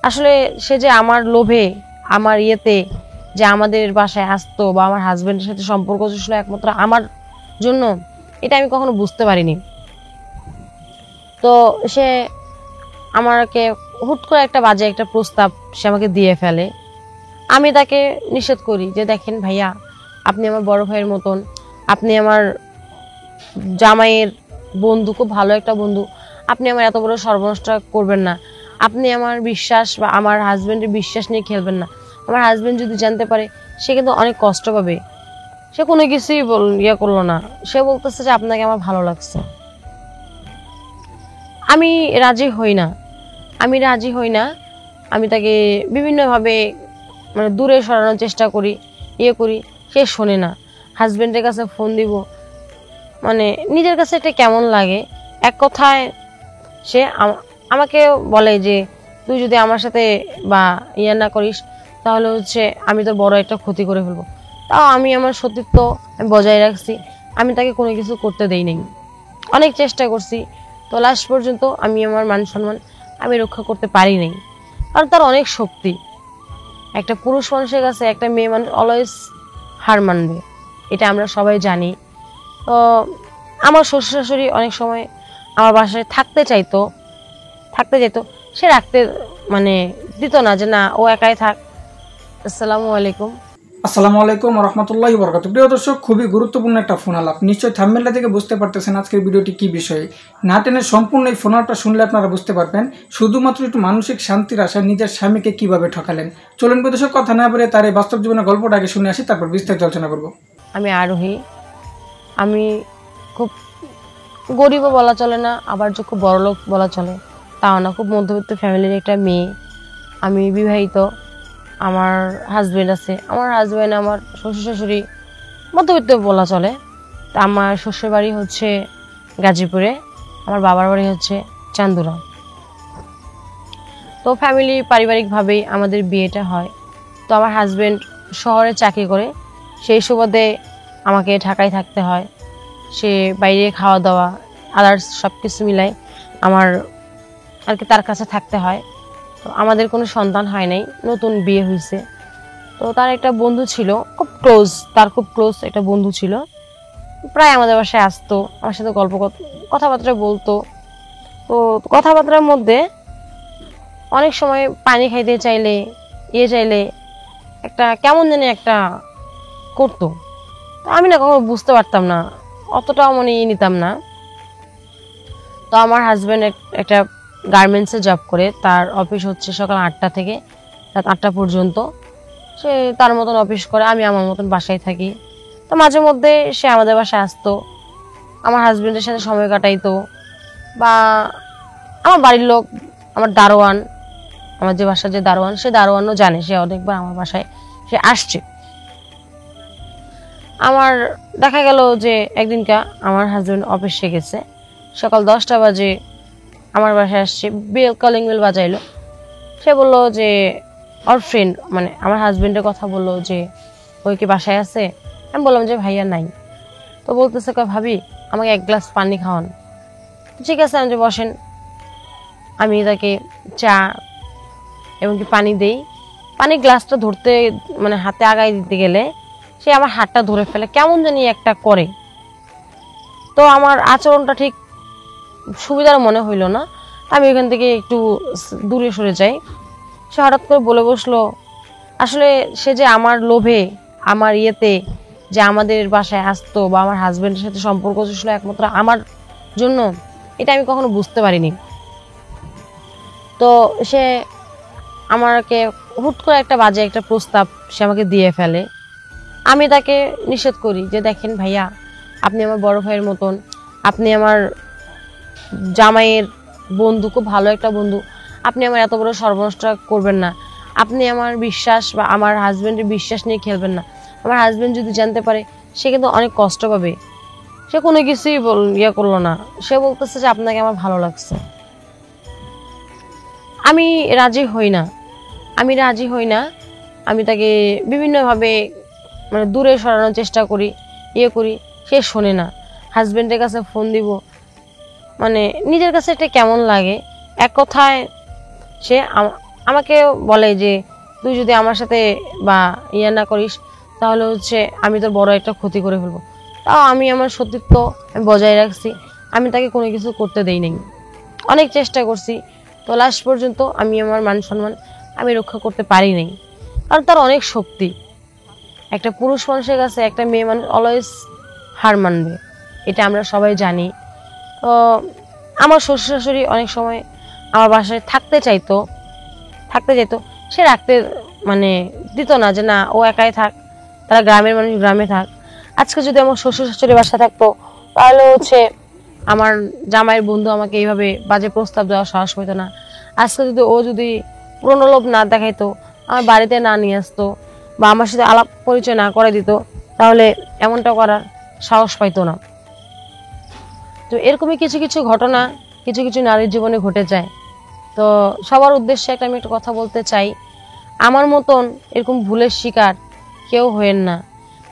আসলে সে যে আমার লোভে আমার ইয়েতে যে আমাদের বাসায় আসতো বা আমার হাজবেন্ডের সাথে সম্পর্ক ছিল একমাত্র আমার জন্য, এটা আমি কখনো বুঝতে পারিনি। তো সে আমাকে হুট করে একটা বাজে একটা প্রস্তাব সে আমাকে দিয়ে ফেলে। আমি তাকে নিষেধ করি যে দেখেন ভাইয়া, আপনি আমার বড় ভাইয়ের মতন, আপনি আমার জামাইয়ের বন্ধু, খুব ভালো একটা বন্ধু, আপনি আমার এত বড় সর্বনাশটা করবেন না। আপনি আমার বিশ্বাস বা আমার হাজবেন্ডের বিশ্বাস নিয়ে খেলবেন না। আমার হাজবেন্ড যদি জানতে পারে সে কিন্তু অনেক কষ্ট পাবে। সে কোনো কিছুই করলো না। সে বলতেছে যে আপনাকে আমার ভালো লাগছে। আমি রাজি হই না। আমি তাকে বিভিন্নভাবে দূরে সরানোর চেষ্টা করি, করি। সে শোনে না। হাজবেন্ডের কাছে ফোন দিব, নিজের কাছে এটা কেমন লাগে। এক কথায় সে আমাকে বলে যে তুই যদি আমার সাথে বা না করিস তাহলে আমি তোর বড় একটা ক্ষতি করে ফেলবো। তাও আমি আমার সতীত্ব আমি বজায় রাখছি। আমি তাকে কোনো কিছু করতে দেই নাই। অনেক চেষ্টা করছি, তো লাস্ট পর্যন্ত আমি আমার মান সম্মান আমি রক্ষা করতে পারি নাই। কারণ তার অনেক শক্তি। একটা পুরুষ মানুষের কাছে একটা মেয়ে মানুষ অলওয়েজ হার মানবে, এটা আমরা সবাই জানি। তো আমার শ্বশুর শাশুড়ি অনেক সময় আমার বাসায় থাকতে চাইতো, সে রাখতে দিত না, যে না ও একাই থাক। আসসালামু আলাইকুম। আসসালামু আলাইকুম ওয়া রাহমাতুল্লাহি ওয়া বারাকাতুহু। প্রিয় দর্শক, খুবই গুরুত্বপূর্ণ একটা ফোন আলাপ। নিশ্চয়ই থাম্বনেলটা থেকে বুঝতে পারতেছেন আজকের ভিডিওটি কি বিষয়ে। না টেনে সম্পূর্ণ এই ফোন আলাপটা শুনলে আপনারা বুঝতে পারবেন শুধুমাত্র একটু মানসিক শান্তির আশায় নিজের স্বামীকে কিভাবে ঠকালেন। চলুন প্রিয় দর্শক, কথা না বলে তার এই বাস্তব জীবনের গল্পটা আগে শুনে আসি, তারপর বিস্তারিত আলোচনা করব। আমি আরোহী। আমি খুব গরিবও বলা চলে না, আবার যে খুব বড়লোক বলা চলে তাও না। খুব মধ্যবিত্ত ফ্যামিলির একটা মেয়ে। আমি বিবাহিত, আমার হাজবেন্ড আছে। আমার হাজবেন্ড আমার শ্বশুর শাশুড়ি মধ্যবিত্ত বলা চলে। তা আমার শ্বশুর বাড়ি হচ্ছে গাজীপুরে, আমার বাবার বাড়ি হচ্ছে চান্দুরা। তো ফ্যামিলি পারিবারিকভাবেই আমাদের বিয়েটা হয়। তো আমার হাজবেন্ড শহরে চাকরি করে, সেই সুবাদে আমাকে ঢাকায় থাকতে হয়। সে বাইরে খাওয়া দাওয়া আদার্স সব কিছু মিলাই আমার আর কি তার কাছে থাকতে হয়। তো আমাদের কোনো সন্তান হয় নাই, নতুন বিয়ে হয়েছে। তো তার একটা বন্ধু ছিল, খুব ক্লোজ একটা বন্ধু ছিল। প্রায় আমাদের বাসায় আসতো, আমার সাথে কথাবার্তা বলতো। তো কথাবার্তার মধ্যে অনেক সময় পানি খাইতে চাইলে চাইলে একটা কেমন জানি একটা করতো। আমি না কখনো বুঝতে পারতাম না, অতটাও নিতাম না। তো আমার হাজবেন্ড একটা গার্মেন্টসে জব করে, তার অফিস হচ্ছে সকাল 8টা থেকে রাত 8টা পর্যন্ত। সে তার মতন অফিস করে, আমি আমার মতন বাসায় থাকি। তো মাঝে মধ্যে সে আমাদের বাসায় আসতো, আমার হাজবেন্ডের সাথে সময় কাটাইতো। বা আমার বাড়ির লোক, আমার দারোয়ান, আমার যে বাসার যে দারোয়ান, সে দারোয়ানও জানে সে অনেকবার আমার বাসায় সে আসছে। আমার দেখা গেল যে একদিনকা আমার হাজবেন্ড অফিসে গেছে, সকাল 10টা বাজে আমার বাসায় আসছে। Calling bell বাজাইলো। সে বললো যে ওর ফ্রেন্ড আমার হাজবেন্ডের কথা বললো যে ওই কি বাসায় আছে। আমি বললাম যে ভাইয়া নাই। তো বলতেছে ভাবি আমাকে 1 গ্লাস পানি খাওয়ান। ঠিক আছে, আমি যে বসেন। আমি তাকে চা এবং কি পানি দেই। পানি গ্লাসটা ধরতে হাতে আগায় দিতে গেলে সে আমার হাতটা ধরে ফেলে, কেমন জানি একটা করে। তো আমার আচরণটা ঠিক সুবিধার মনে হইল না। আমি এখান থেকে একটু দূরে সরে যাই। সে হঠাৎ করে বলে বসলো, আসলে সে যে আমার লোভে আমার যে আমাদের বাসায় আসতো বা আমার হাজবেন্ডের সাথে সম্পর্ক ছিল একমাত্র আমার জন্য, এটা আমি কখনো বুঝতে পারিনি। তো সে আমাকে হুট করে একটা বাজে একটা প্রস্তাব সে আমাকে দিয়ে ফেলে। আমি তাকে নিষেধ করি যে দেখেন ভাইয়া, আপনি আমার বড় ভাইয়ের মতন, আপনি আমার জামাইয়ের বন্ধু, খুব ভালো একটা বন্ধু, আপনি আমার এত বড় সর্বনাশটা করবেন না। আপনি আমার বিশ্বাস বা আমার হাজবেন্ডের বিশ্বাস নিয়ে খেলবেন না। আমার হাজবেন্ড যদি জানতে পারে সে কিন্তু অনেক কষ্ট পাবে। সে কোনো কিছুই করলো না। সে বলতেছে যে আপনাকে আমার ভালো লাগছে। আমি রাজি হই না। আমি তাকে বিভিন্নভাবে দূরে সরানোর চেষ্টা করি, করি। সে শোনে না। হাজবেন্ডের কাছে ফোন দিব, নিজের কাছে এটা কেমন লাগে। এক কথায় সে আমাকে বলে যে তুই যদি আমার সাথে বা ইয়ে না করিস তাহলে হচ্ছে আমি তোর বড় একটা ক্ষতি করে ফেলবো। তাও আমি আমার সতীত্ব বজায় রাখছি, আমি তাকে কোনো কিছু করতে দেই নাই। অনেক চেষ্টা করছি, তো লাস্ট পর্যন্ত আমি আমার মান সম্মান আমি রক্ষা করতে পারি নাই, কারণ তার অনেক শক্তি। একটা পুরুষ মানুষের কাছে একটা মেয়ে মানুষ অলওয়েজ হার মানবে, এটা আমরা সবাই জানি। তো আমার শ্বশুর শাশুড়ি অনেক সময় আমার বাসায় থাকতে চাইতো, সে রাখতে মানে দিত না, যে না ও একাই থাক, তারা গ্রামের মানুষ গ্রামে থাক। আজকে যদি আমার শ্বশুর শাশুড়ি বাসা থাকতো তাহলে হচ্ছে আমার জামাইয়ের বন্ধু আমাকে এইভাবে বাজে প্রস্তাব দেওয়ার সাহস পেত না। আজকে যদি ও যদি প্রণলোভ না দেখাইতো, আমার বাড়িতে না নিয়ে আসতো বা আমার সাথে আলাপ পরিচয় না করে দিত, তাহলে এমনটা করার সাহস পাইতো না। তো এরকমই কিছু কিছু ঘটনা কিছু কিছু নারীর জীবনে ঘটে যায়। তো সবার উদ্দেশ্যে আমি একটা কথা বলতে চাই, আমার মতন এরকম ভুলের শিকার কেউ হয়েন না।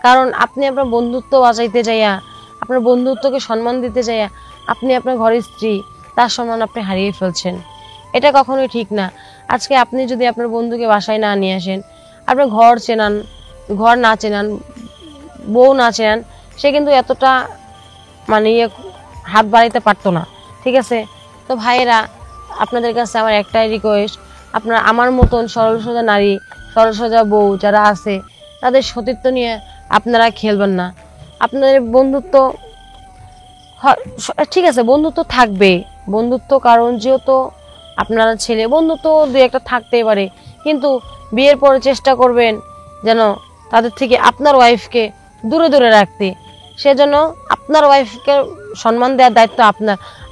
কারণ আপনি আপনার বন্ধুত্ব বাঁচাইতে যাইয়া, আপনার বন্ধুত্বকে সম্মান দিতে যাইয়া আপনি আপনার ঘরের স্ত্রী তার সম্মান আপনি হারিয়ে ফেলছেন, এটা কখনোই ঠিক না। আজকে আপনি যদি আপনার বন্ধুকে বাসায় না নিয়ে আসেন, আপনার ঘর না চেনান, বউ না চেনান, সে কিন্তু এতটা মানে হাত বাড়াইতে পারতো না, ঠিক আছে? তো ভাইয়েরা, আপনাদের কাছে আমার একটাই রিকোয়েস্ট, আপনারা আমার মতন সরল সোজা নারী, সরল সোজা বউ যারা আছে তাদের সতীত্ব নিয়ে আপনারা খেলবেন না। আপনাদের বন্ধুত্ব ঠিক আছে, বন্ধুত্ব থাকবে, বন্ধুত্ব কারণ যেহেতু আপনারা ছেলে, বন্ধুত্ব দুই একটা থাকতেই পারে, কিন্তু বিয়ের পরে চেষ্টা করবেন যেন তাদের থেকে আপনার ওয়াইফকে দূরে দূরে রাখতে। সেজন্য আপনার ওয়াইফকে সম্মান দেওয়ার দায়িত্ব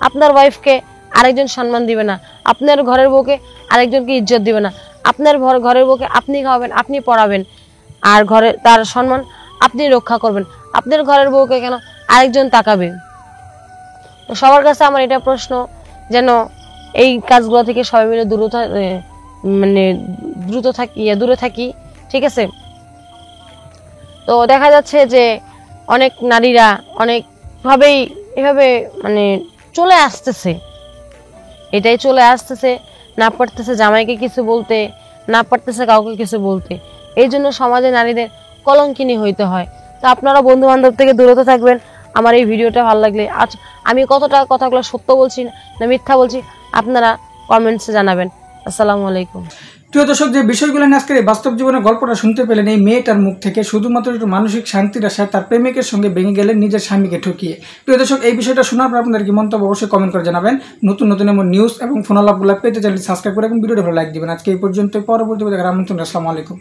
আপনার ওয়াইফকে আরেকজন সম্মান দিবে না, আপনার ঘরের বউকে আরেকজনকে ইজ্জত দিবে না, আপনার ঘরের বউকে আপনি খাওয়াবেন, আপনি পড়াবেন, আর ঘরে তার সম্মান আপনি রক্ষা করবেন। আপনার ঘরের বউকে কেন আরেকজন তাকাবে? তো সবার কাছে আমার এটা প্রশ্ন, যেন এই কাজগুলো থেকে সবাই মিলে দূরে থাকি, ঠিক আছে? তো দেখা যাচ্ছে যে অনেক নারীরা অনেকভাবেই এভাবে চলে আসতেছে, না পারতেছে জামাইকে কিছু বলতে, না পারতেছে কাউকে কিছু বলতে, এই জন্য সমাজে নারীদের কলঙ্কিনী হইতে হয়। তো আপনারা বন্ধু বান্ধব থেকে দূরত থাকবেন। আমার এই ভিডিওটা ভালো লাগলে, আজ আমি কতটা কথাগুলো সত্য বলছি না মিথ্যা বলছি আপনারা কমেন্টসে জানাবেন। আসসালামু আলাইকুম। প্রিয় দর্শক, যে বিষয়গুলো নিয়ে আজকের এই বাস্তব জীবনের গল্পটা শুনতে পেলেন, এই মেয়েটার মুখ থেকে শুধুমাত্র একটু মানসিক শান্তির আশায় তার প্রেমিকের সঙ্গে ভেঙে গেলেন নিজের স্বামীকে ঠকিয়ে। প্রিয় দর্শক, এই বিষয়টা শোনার পর আপনাদের কি মন্তব্য অবশ্যই কমেন্ট করে জানাবেন। নতুন এমন নিউজ এবং ফোন আলাপগুলো পেতে চ্যানেল সাবস্ক্রাইব করে এবং ভিডিওটা ভালো লাইক দিবেন। আজকে এই পর্যন্ত, পরবর্তী দেখার আমন্ত্রণ। আসসালামু আলাইকুম।